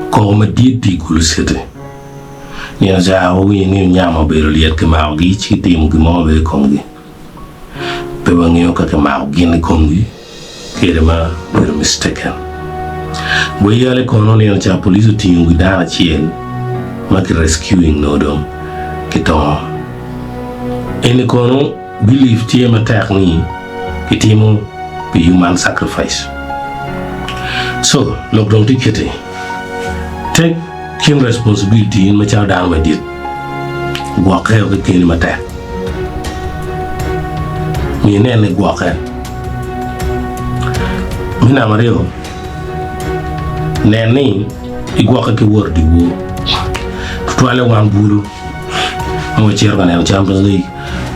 Come di culusete. Nia già oggi ne andiamo per liet che ma oggi ci temo che muove congi. Per venire che ma oggi ne congi che ma per mistaken. Voi alle coloni già police team guidare ciel ma che rescuing no dom che to. E ne cono believe team attack ni che temo per human sacrifice. So, lockdown ticket. Take kin responsibility in my child down with it. Walk out the kin in my tag. Me and Nelly walk out. Mina Mario Nanny, Igwoke ki word the war. Twale one bulu. I'm a chairman of Champions League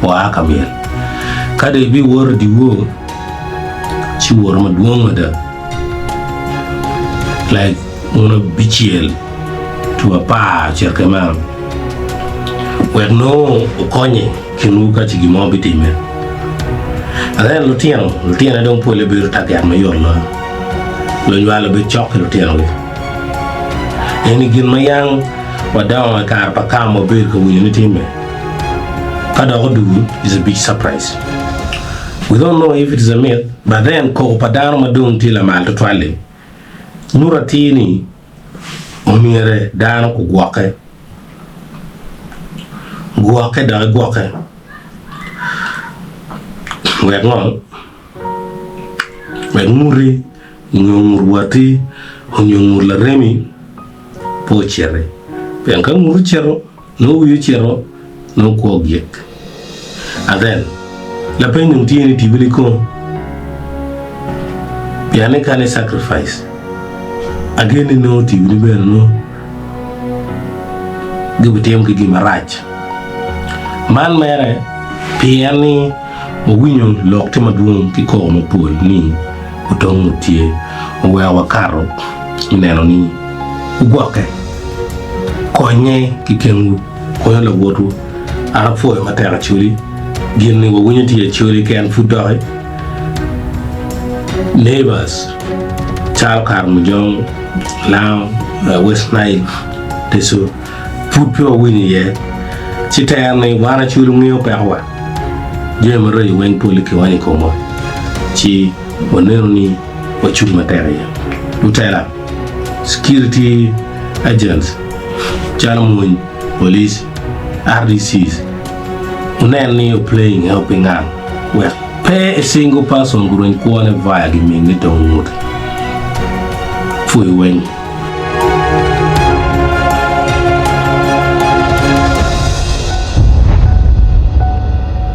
or Akamil. Kade be word the war. She wore my woman like una bichiel to a pa cercamam where no okonye kinuka chigimo bitime and then Lutong don't pull a beer tag at my yorla when you are a bit chocolate Lutong any gin my young what down a car pacam or beer community me Kadodu is a big surprise. We don't know if it is a myth, but then ko padano madung till a mal to twale Nuratini Omire dano ku Igwoke da Igwoke wek muri ngur wati ngur la remi po chere penka ngur chero no yu chero no ko giek and then la penyum tieni tibili ko piane kane sacrifice again no TV no give them ki gimarach man mere piani o winyo lokte maduong ki ko mo pol ni utong tie o wa karo neno ni Igwoke konye ki kengu ko la wotu ara fo e matera Acholi ginni wo winyo tie Acholi ken fudoy neighbors Chal Karmujong now West Nile teso food pure winnie ye chitane wana chulu ngio pewa je maro wen poliki wani komo chi wonero ni Wacu materia utela security agents Chalmun police RDCs uneni you playing helping out well pay a single person growing corner via giving it on Ngut. When